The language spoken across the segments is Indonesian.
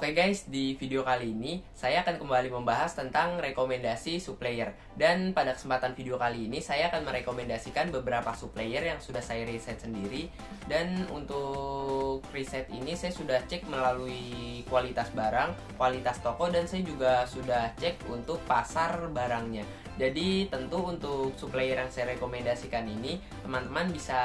Oke guys, di video kali ini saya akan kembali membahas tentang rekomendasi supplier. Dan pada kesempatan video kali ini saya akan merekomendasikan beberapa supplier yang sudah saya riset sendiri. Dan untuk riset ini saya sudah cek melalui kualitas barang, kualitas toko, dan saya juga sudah cek untuk pasar barangnya. Jadi tentu untuk supplier yang saya rekomendasikan ini teman-teman bisa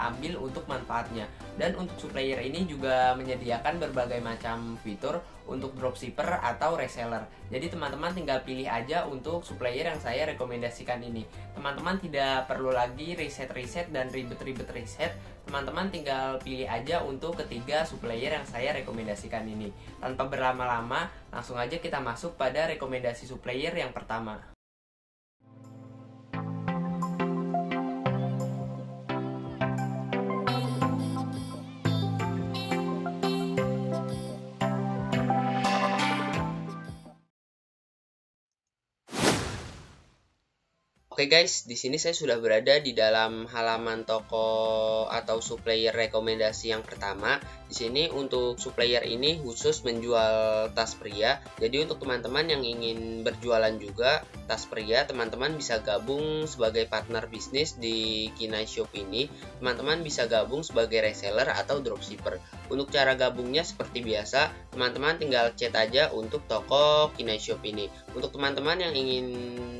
ambil untuk manfaatnya. Dan untuk supplier ini juga menyediakan berbagai macam fitur untuk dropshipper atau reseller. Jadi teman-teman tinggal pilih aja untuk supplier yang saya rekomendasikan ini. Teman-teman tidak perlu lagi riset-riset dan ribet-ribet riset. Teman-teman tinggal pilih aja untuk ketiga supplier yang saya rekomendasikan ini. Tanpa berlama-lama, langsung aja kita masuk pada rekomendasi supplier yang pertama. Oke guys, di sini saya sudah berada di dalam halaman toko atau supplier rekomendasi yang pertama. Di sini untuk supplier ini khusus menjual tas pria. Jadi untuk teman-teman yang ingin berjualan juga tas pria, teman-teman bisa gabung sebagai partner bisnis di Kinai Shop ini. Teman-teman bisa gabung sebagai reseller atau dropshipper. Untuk cara gabungnya seperti biasa, teman-teman tinggal chat aja untuk toko Kinai Shop ini. Untuk teman-teman yang ingin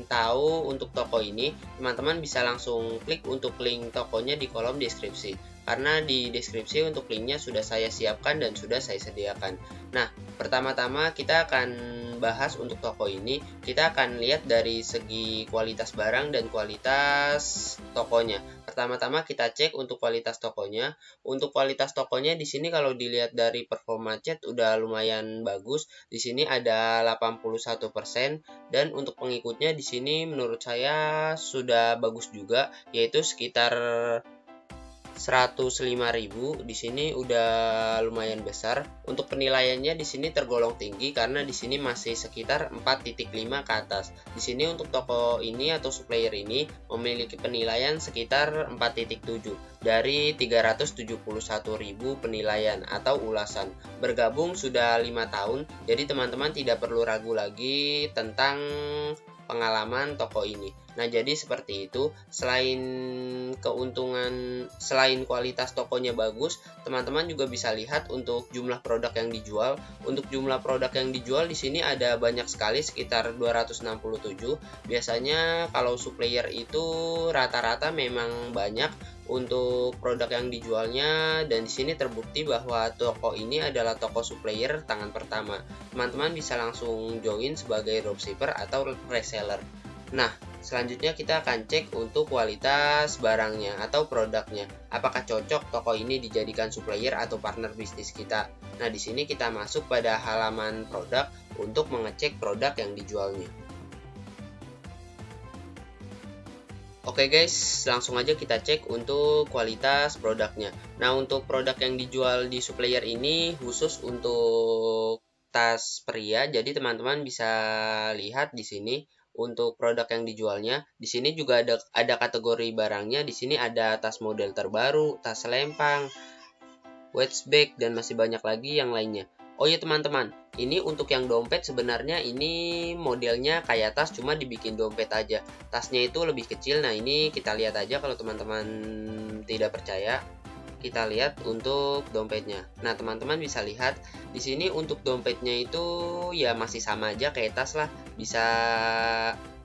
tahu untuk toko ini, teman-teman bisa langsung klik untuk link tokonya di kolom deskripsi, karena di deskripsi untuk linknya sudah saya siapkan dan sudah saya sediakan. Nah, pertama-tama kita akan bahas untuk toko ini. Kita akan lihat dari segi kualitas barang dan kualitas tokonya. Pertama-tama kita cek untuk kualitas tokonya. Untuk kualitas tokonya di sini kalau dilihat dari performa cat udah lumayan bagus. Di sini ada 81% dan untuk pengikutnya di sini menurut saya sudah bagus juga, yaitu sekitar 105.000. Di sini udah lumayan besar. Untuk penilaiannya di sini tergolong tinggi karena di sini masih sekitar 4.5 ke atas. Di sini untuk toko ini atau supplier ini memiliki penilaian sekitar 4.7 dari 371.000 penilaian atau ulasan. Bergabung sudah 5 tahun, jadi teman-teman tidak perlu ragu lagi tentang pengalaman toko ini. Nah, jadi seperti itu. Selain keuntungan, selain kualitas tokonya bagus, teman-teman juga bisa lihat untuk jumlah produk yang dijual. Untuk jumlah produk yang dijual di sini ada banyak sekali, sekitar 267. Biasanya kalau supplier itu rata-rata memang banyak untuk produk yang dijualnya, dan di sini terbukti bahwa toko ini adalah toko supplier tangan pertama. Teman-teman bisa langsung join sebagai dropshipper atau reseller. Nah, selanjutnya kita akan cek untuk kualitas barangnya atau produknya. Apakah cocok toko ini dijadikan supplier atau partner bisnis kita? Nah, di sini kita masuk pada halaman produk untuk mengecek produk yang dijualnya. Oke guys, langsung aja kita cek untuk kualitas produknya. Nah, untuk produk yang dijual di supplier ini khusus untuk tas pria. Jadi teman-teman bisa lihat di sini untuk produk yang dijualnya. Di sini juga ada kategori barangnya. Di sini ada tas model terbaru, tas selempang, wedge bag, dan masih banyak lagi yang lainnya. Oh iya teman-teman, ini untuk yang dompet sebenarnya ini modelnya kayak tas, cuma dibikin dompet aja. Tasnya itu lebih kecil. Nah, ini kita lihat aja kalau teman-teman tidak percaya. Kita lihat untuk dompetnya. Nah, teman-teman bisa lihat di sini untuk dompetnya itu ya masih sama aja kayak tas lah. Bisa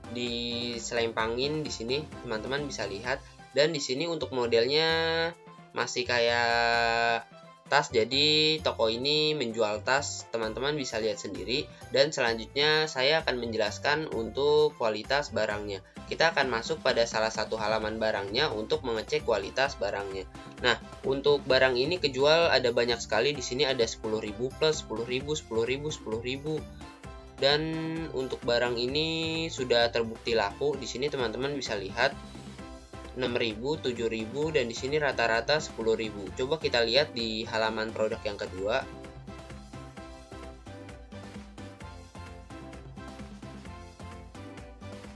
diselempangin di sini, teman-teman bisa lihat. Dan di sini untuk modelnya masih kayak tas, jadi toko ini menjual tas, teman-teman bisa lihat sendiri. Dan selanjutnya saya akan menjelaskan untuk kualitas barangnya. Kita akan masuk pada salah satu halaman barangnya untuk mengecek kualitas barangnya. Nah, untuk barang ini kejual ada banyak sekali. Di sini ada 10.000 plus, 10.000, 10.000, 10.000. Dan untuk barang ini sudah terbukti laku. Di sini teman-teman bisa lihat 6.000, 7.000, dan di sini rata-rata 10.000. Coba kita lihat di halaman produk yang kedua.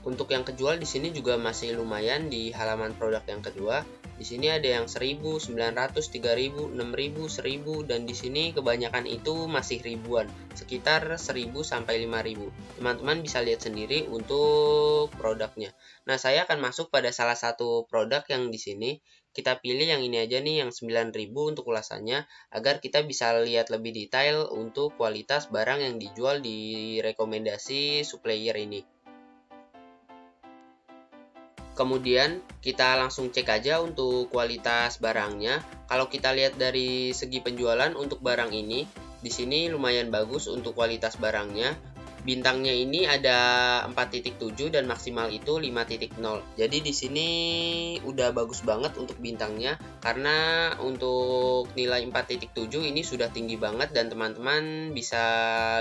Untuk yang kejual di sini juga masih lumayan di halaman produk yang kedua. Di sini ada yang 1000, 900, 3000, 6000, 1000, dan di sini kebanyakan itu masih ribuan, sekitar 1000 sampai 5000. Teman-teman bisa lihat sendiri untuk produknya. Nah, saya akan masuk pada salah satu produk yang di sini. Kita pilih yang ini aja nih, yang 9000 untuk ulasannya, agar kita bisa lihat lebih detail untuk kualitas barang yang dijual di rekomendasi supplier ini. Kemudian kita langsung cek aja untuk kualitas barangnya. Kalau kita lihat dari segi penjualan untuk barang ini, di sini lumayan bagus untuk kualitas barangnya. Bintangnya ini ada 4.7 dan maksimal itu 5.0. Jadi di sini udah bagus banget untuk bintangnya, karena untuk nilai 4.7 ini sudah tinggi banget dan teman-teman bisa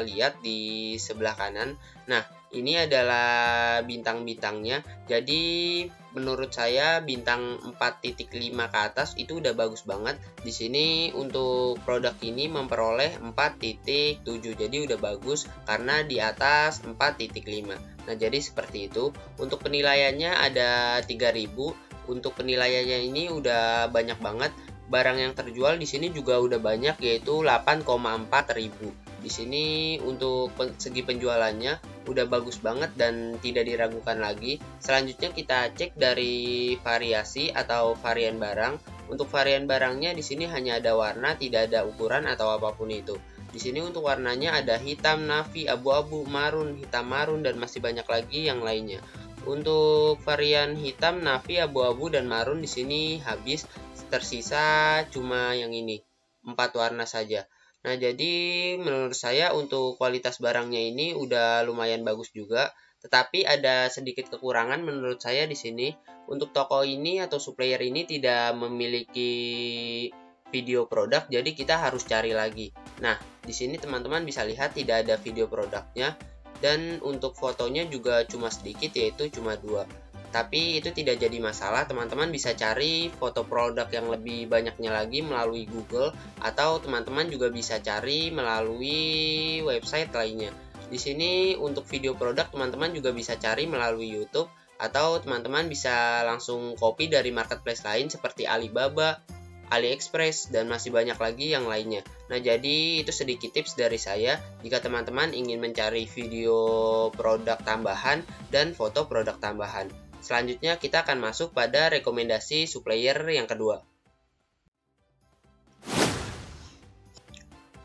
lihat di sebelah kanan. Nah, ini adalah bintang-bintangnya. Jadi menurut saya bintang 4.5 ke atas itu udah bagus banget. Di sini untuk produk ini memperoleh 4.7. Jadi udah bagus karena di atas 4.5. Nah, jadi seperti itu. Untuk penilaiannya ada 3000. Untuk penilaiannya ini udah banyak banget. Barang yang terjual di sini juga udah banyak, yaitu 8,4 ribu. Di sini untuk segi penjualannya udah bagus banget dan tidak diragukan lagi. Selanjutnya kita cek dari variasi atau varian barang. Untuk varian barangnya di sini hanya ada warna, tidak ada ukuran atau apapun itu. Di sini untuk warnanya ada hitam, navy, abu-abu, marun, hitam marun, dan masih banyak lagi yang lainnya. Untuk varian hitam, navy, abu-abu, dan marun di sini habis, tersisa cuma yang ini, 4 warna saja. Nah, jadi menurut saya untuk kualitas barangnya ini udah lumayan bagus juga, tetapi ada sedikit kekurangan menurut saya di sini. Untuk toko ini atau supplier ini tidak memiliki video produk, jadi kita harus cari lagi. Nah, di sini teman-teman bisa lihat tidak ada video produknya, dan untuk fotonya juga cuma sedikit, yaitu cuma 2. Tapi itu tidak jadi masalah, teman-teman bisa cari foto produk yang lebih banyaknya lagi melalui Google, atau teman-teman juga bisa cari melalui website lainnya. Di sini untuk video produk teman-teman juga bisa cari melalui YouTube, atau teman-teman bisa langsung copy dari marketplace lain seperti Alibaba, AliExpress, dan masih banyak lagi yang lainnya. Nah, jadi itu sedikit tips dari saya jika teman-teman ingin mencari video produk tambahan dan foto produk tambahan. Selanjutnya kita akan masuk pada rekomendasi supplier yang kedua.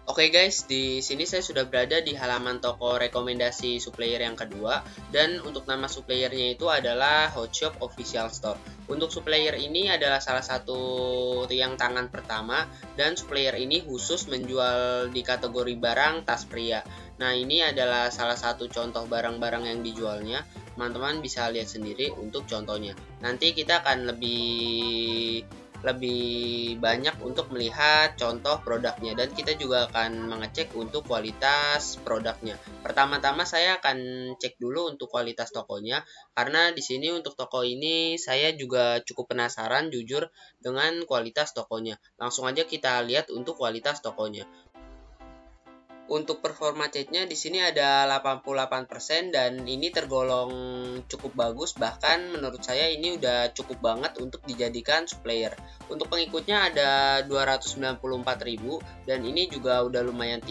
Oke guys, di sini saya sudah berada di halaman toko rekomendasi supplier yang kedua, dan untuk nama suppliernya itu adalah Hotshop Official Store. Untuk supplier ini adalah salah satu tiang tangan pertama, dan supplier ini khusus menjual di kategori barang tas pria. Nah, ini adalah salah satu contoh barang-barang yang dijualnya. Teman-teman bisa lihat sendiri untuk contohnya. Nanti kita akan lebih banyak untuk melihat contoh produknya, dan kita juga akan mengecek untuk kualitas produknya. Pertama-tama saya akan cek dulu untuk kualitas tokonya, karena di sini untuk toko ini saya juga cukup penasaran jujur dengan kualitas tokonya. Langsung aja kita lihat untuk kualitas tokonya. Untuk performa catnya di sini ada 88% dan ini tergolong cukup bagus, bahkan menurut saya ini udah cukup banget untuk dijadikan supplier. Untuk pengikutnya ada 294.000 dan ini juga udah lumayan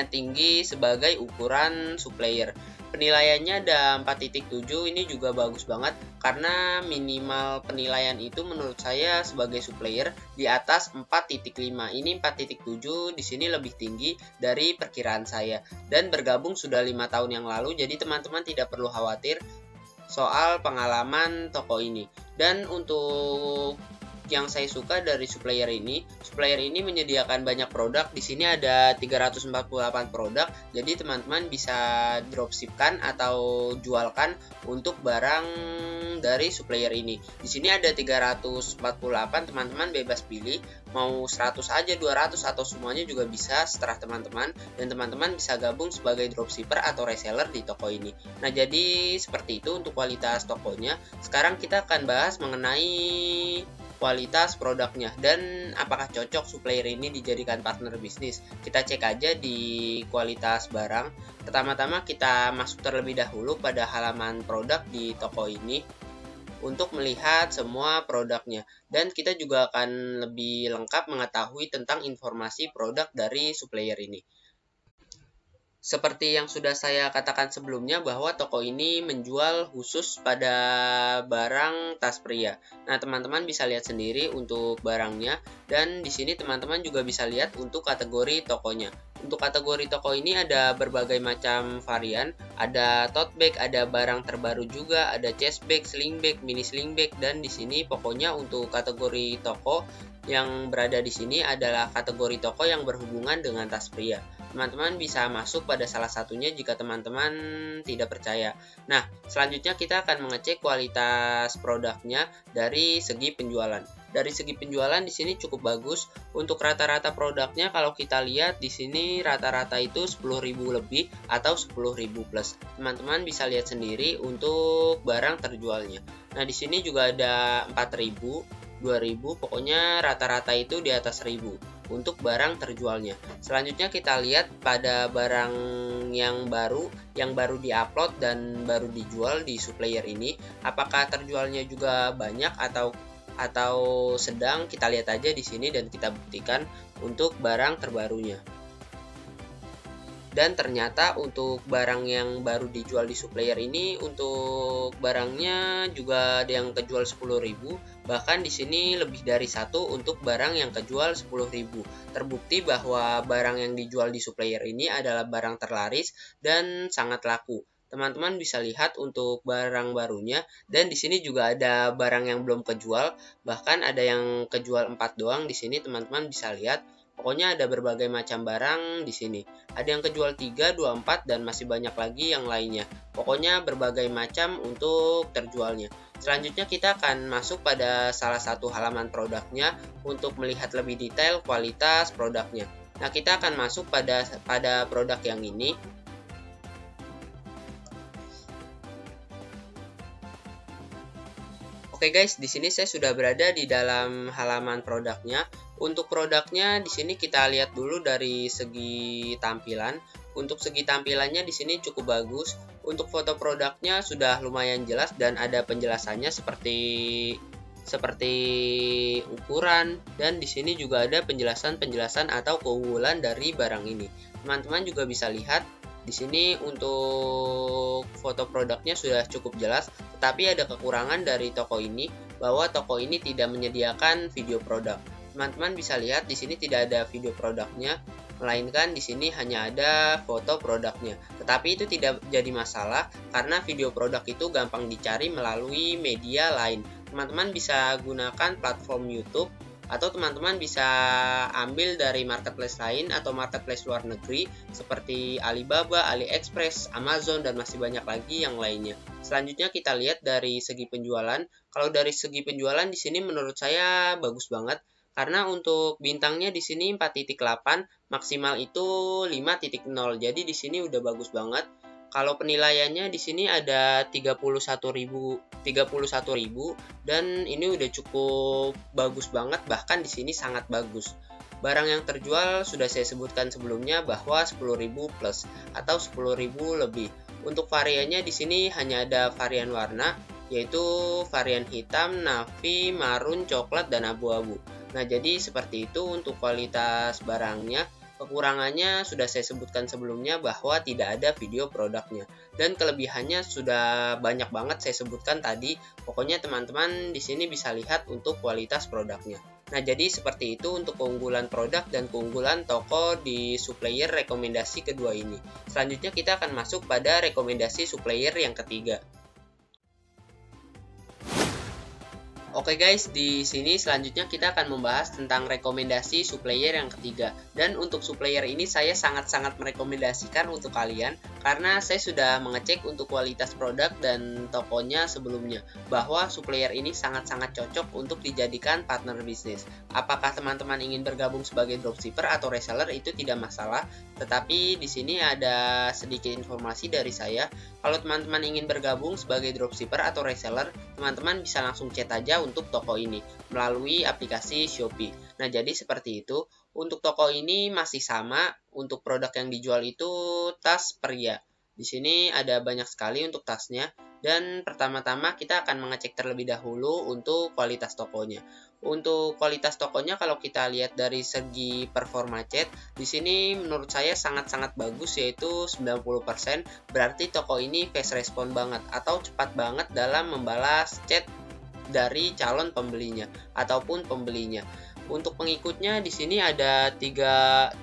tinggi sebagai ukuran supplier. Penilaiannya ada 4.7, ini juga bagus banget karena minimal penilaian itu menurut saya sebagai supplier di atas 4.5. Ini 4.7 di sini lebih tinggi dari perkiraan saya, dan bergabung sudah 5 tahun yang lalu, jadi teman-teman tidak perlu khawatir soal pengalaman toko ini. Dan untuk yang saya suka dari supplier ini menyediakan banyak produk. Di sini ada 348 produk, jadi teman-teman bisa dropshipkan atau jualkan untuk barang dari supplier ini. Di sini ada 348, teman-teman bebas pilih mau 100 aja, 200 atau semuanya juga bisa setelah teman-teman, dan teman-teman bisa gabung sebagai dropshipper atau reseller di toko ini. Nah, jadi seperti itu untuk kualitas tokonya. Sekarang kita akan bahas mengenai kualitas produknya dan apakah cocok supplier ini dijadikan partner bisnis. Kita cek aja di kualitas barang. Pertama-tama kita masuk terlebih dahulu pada halaman produk di toko ini. untuk melihat semua produknya. Dan kita juga akan lebih lengkap mengetahui tentang informasi produk dari supplier ini. Seperti yang sudah saya katakan sebelumnya bahwa toko ini menjual khusus pada barang tas pria. Nah, teman-teman bisa lihat sendiri untuk barangnya dan di sini teman-teman juga bisa lihat untuk kategori tokonya. Untuk kategori toko ini ada berbagai macam varian, ada tote bag, ada barang terbaru juga, ada chest bag, sling bag, mini sling bag dan di sini pokoknya untuk kategori toko yang berada di sini adalah kategori toko yang berhubungan dengan tas pria. Teman-teman bisa masuk pada salah satunya jika teman-teman tidak percaya. Nah, selanjutnya kita akan mengecek kualitas produknya dari segi penjualan. Dari segi penjualan di sini cukup bagus. Untuk rata-rata produknya kalau kita lihat di sini rata-rata itu 10.000 lebih atau 10.000 plus. Teman-teman bisa lihat sendiri untuk barang terjualnya. Nah, di sini juga ada 4.000, 2.000, pokoknya rata-rata itu di atas 1.000 untuk barang terjualnya. Selanjutnya kita lihat pada barang yang baru diupload dan baru dijual di supplier ini, apakah terjualnya juga banyak atau sedang. Kita lihat aja di sini dan kita buktikan untuk barang terbarunya. Dan ternyata untuk barang yang baru dijual di supplier ini, untuk barangnya juga ada yang kejual 10.000, bahkan di sini lebih dari satu untuk barang yang kejual 10.000. Terbukti bahwa barang yang dijual di supplier ini adalah barang terlaris dan sangat laku. Teman-teman bisa lihat untuk barang barunya dan di sini juga ada barang yang belum kejual, bahkan ada yang kejual 4 doang di sini teman-teman bisa lihat. Pokoknya ada berbagai macam barang di sini. Ada yang kejual 3, 2, 4 dan masih banyak lagi yang lainnya. Pokoknya berbagai macam untuk terjualnya. Selanjutnya kita akan masuk pada salah satu halaman produknya untuk melihat lebih detail kualitas produknya. Nah, kita akan masuk pada produk yang ini. Oke guys, di sini saya sudah berada di dalam halaman produknya. Untuk produknya di sini kita lihat dulu dari segi tampilan. Untuk segi tampilannya di sini cukup bagus. Untuk foto produknya sudah lumayan jelas dan ada penjelasannya seperti ukuran dan di sini juga ada penjelasan atau keunggulan dari barang ini. Teman-teman juga bisa lihat di sini untuk foto produknya sudah cukup jelas, tetapi ada kekurangan dari toko ini bahwa toko ini tidak menyediakan video produk. Teman-teman bisa lihat di sini tidak ada video produknya, melainkan di sini hanya ada foto produknya. Tetapi itu tidak jadi masalah karena video produk itu gampang dicari melalui media lain. Teman-teman bisa gunakan platform YouTube atau teman-teman bisa ambil dari marketplace lain atau marketplace luar negeri seperti Alibaba, AliExpress, Amazon, dan masih banyak lagi yang lainnya. Selanjutnya kita lihat dari segi penjualan. Kalau dari segi penjualan di sini menurut saya bagus banget karena untuk bintangnya di sini 4.8, maksimal itu 5.0. Jadi di sini udah bagus banget. Kalau penilaiannya di sini ada 31.000 dan ini udah cukup bagus banget, bahkan di sini sangat bagus. Barang yang terjual sudah saya sebutkan sebelumnya bahwa 10.000 plus atau 10.000 lebih. Untuk variannya di sini hanya ada varian warna yaitu varian hitam, navy, marun, coklat dan abu-abu. Nah, jadi seperti itu untuk kualitas barangnya. Kekurangannya sudah saya sebutkan sebelumnya bahwa tidak ada video produknya. Dan kelebihannya sudah banyak banget saya sebutkan tadi. Pokoknya teman-teman di sini bisa lihat untuk kualitas produknya. Nah, jadi seperti itu untuk keunggulan produk dan keunggulan toko di supplier rekomendasi kedua ini. Selanjutnya kita akan masuk pada rekomendasi supplier yang ketiga. Oke guys, di sini selanjutnya kita akan membahas tentang rekomendasi supplier yang ketiga. Dan untuk supplier ini saya sangat-sangat merekomendasikan untuk kalian karena saya sudah mengecek untuk kualitas produk dan tokonya sebelumnya bahwa supplier ini sangat-sangat cocok untuk dijadikan partner bisnis. Apakah teman-teman ingin bergabung sebagai dropshipper atau reseller itu tidak masalah, tetapi di sini ada sedikit informasi dari saya. Kalau teman-teman ingin bergabung sebagai dropshipper atau reseller, teman-teman bisa langsung chat aja untuk toko ini melalui aplikasi Shopee. Nah, jadi seperti itu. Untuk toko ini masih sama. Untuk produk yang dijual itu tas pria. Di sini ada banyak sekali untuk tasnya. Dan pertama-tama kita akan mengecek terlebih dahulu untuk kualitas tokonya. Untuk kualitas tokonya kalau kita lihat dari segi performa chat, di sini menurut saya sangat-sangat bagus, yaitu 90%. Berarti toko ini fast respon banget atau cepat banget dalam membalas chat dari calon pembelinya ataupun pembelinya. Untuk pengikutnya di sini ada 35.000.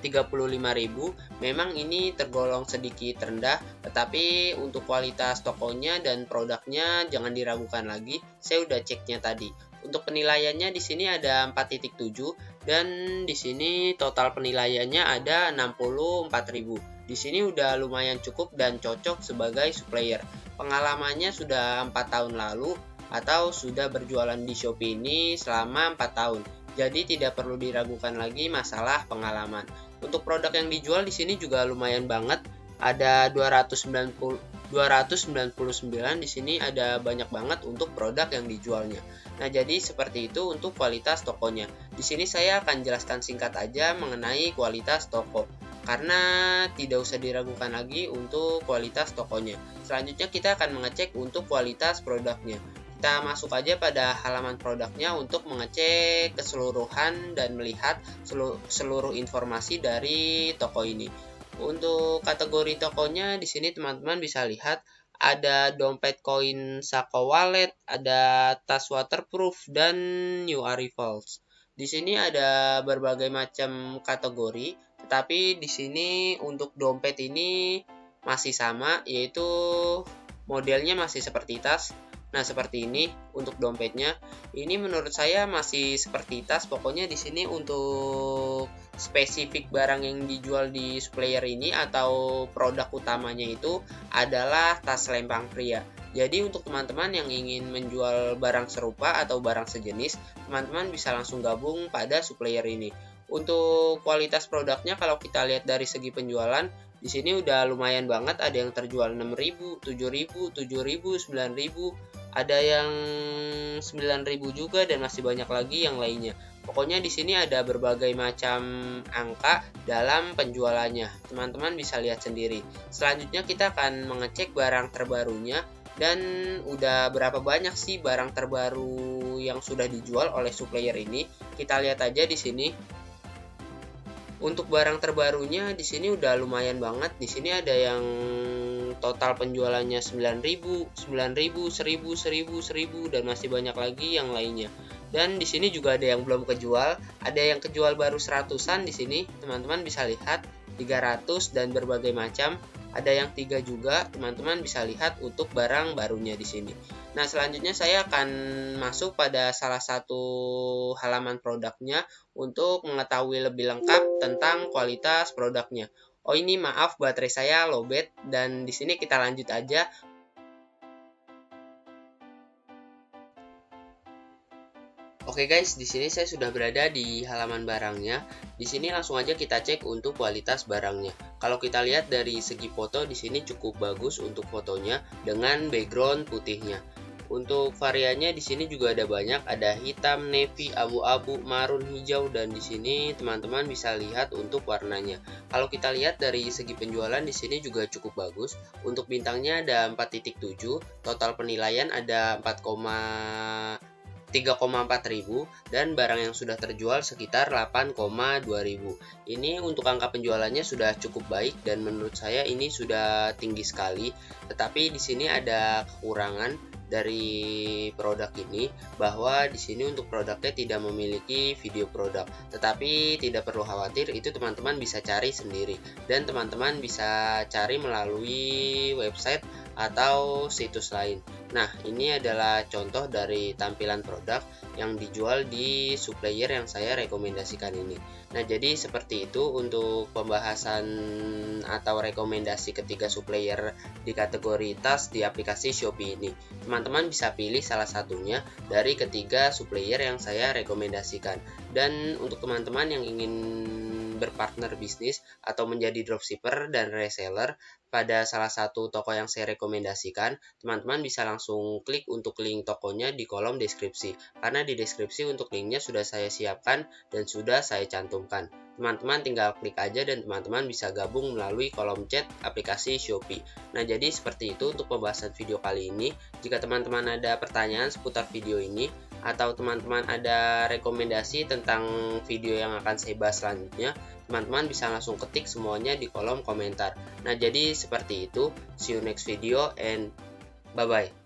Memang ini tergolong sedikit rendah, tetapi untuk kualitas tokonya dan produknya jangan diragukan lagi. Saya udah ceknya tadi. Untuk penilaiannya di sini ada 4.7 dan di sini total penilaiannya ada 64.000. Di sini udah lumayan cukup dan cocok sebagai supplier. Pengalamannya sudah 4 tahun lalu atau sudah berjualan di Shopee ini selama 4 tahun. Jadi tidak perlu diragukan lagi masalah pengalaman. Untuk produk yang dijual di sini juga lumayan banget. Ada 299 di sini, ada banyak banget untuk produk yang dijualnya. Nah, jadi seperti itu untuk kualitas tokonya. Di sini saya akan jelaskan singkat aja mengenai kualitas toko, karena tidak usah diragukan lagi untuk kualitas tokonya. Selanjutnya kita akan mengecek untuk kualitas produknya. Kita masuk aja pada halaman produknya untuk mengecek keseluruhan dan melihat seluruh informasi dari toko ini. Untuk kategori tokonya di sini teman-teman bisa lihat ada dompet koin Sako Wallet, ada tas waterproof dan new arrivals. Di sini ada berbagai macam kategori, tetapi di sini untuk dompet ini masih sama, yaitu modelnya masih seperti tas. Nah, seperti ini untuk dompetnya. Ini menurut saya masih seperti tas. Pokoknya di sini untuk spesifik barang yang dijual di supplier ini atau produk utamanya itu adalah tas lempang pria. Jadi untuk teman-teman yang ingin menjual barang serupa atau barang sejenis, teman-teman bisa langsung gabung pada supplier ini. Untuk kualitas produknya kalau kita lihat dari segi penjualan, di sini udah lumayan banget, ada yang terjual 6.000, 7.000, 7.000, 9.000, ada yang 9.000 juga dan masih banyak lagi yang lainnya. Pokoknya di sini ada berbagai macam angka dalam penjualannya. Teman-teman bisa lihat sendiri. Selanjutnya kita akan mengecek barang terbarunya dan udah berapa banyak sih barang terbaru yang sudah dijual oleh supplier ini. Kita lihat aja di sini. Untuk barang terbarunya di sini udah lumayan banget. Di sini ada yang total penjualannya 9.000, 9.000, 1.000, 1.000, 1.000 dan masih banyak lagi yang lainnya. Dan di sini juga ada yang belum kejual, ada yang kejual baru 100-an di sini. Teman-teman bisa lihat 300 dan berbagai macam. Ada yang 3 juga, teman-teman bisa lihat untuk barang barunya di sini. Nah, selanjutnya saya akan masuk pada salah satu halaman produknya untuk mengetahui lebih lengkap tentang kualitas produknya. Oh, ini maaf baterai saya lowbat dan di sini kita lanjut aja. Oke guys, di sini saya sudah berada di halaman barangnya. Di sini langsung aja kita cek untuk kualitas barangnya. Kalau kita lihat dari segi foto, di sini cukup bagus untuk fotonya dengan background putihnya. Untuk variannya di sini juga ada banyak, ada hitam, navy, abu-abu, marun, hijau, dan di sini teman-teman bisa lihat untuk warnanya. Kalau kita lihat dari segi penjualan di sini juga cukup bagus. Untuk bintangnya ada 4.7, total penilaian ada 3,4.000 dan barang yang sudah terjual sekitar 8,2.000. Ini untuk angka penjualannya sudah cukup baik dan menurut saya ini sudah tinggi sekali. Tetapi di sini ada kekurangan dari produk ini, bahwa di sini untuk produknya tidak memiliki video produk. Tetapi tidak perlu khawatir, itu teman-teman bisa cari sendiri dan teman-teman bisa cari melalui website atau situs lain. Nah, ini adalah contoh dari tampilan produk yang dijual di supplier yang saya rekomendasikan ini. Nah, jadi seperti itu untuk pembahasan atau rekomendasi ketiga supplier di kategori tas di aplikasi Shopee ini. Teman-teman bisa pilih salah satunya dari ketiga supplier yang saya rekomendasikan. Dan untuk teman-teman yang ingin berpartner bisnis atau menjadi dropshipper dan reseller pada salah satu toko yang saya rekomendasikan, teman-teman bisa langsung klik untuk link tokonya di kolom deskripsi. Karena di deskripsi untuk linknya sudah saya siapkan dan sudah saya cantumkan. Teman-teman tinggal klik aja dan teman-teman bisa gabung melalui kolom chat aplikasi Shopee. Nah, jadi seperti itu untuk pembahasan video kali ini. Jika teman-teman ada pertanyaan seputar video ini, atau teman-teman ada rekomendasi tentang video yang akan saya bahas selanjutnya, teman-teman bisa langsung ketik semuanya di kolom komentar. Nah, jadi seperti itu. See you next video and bye-bye.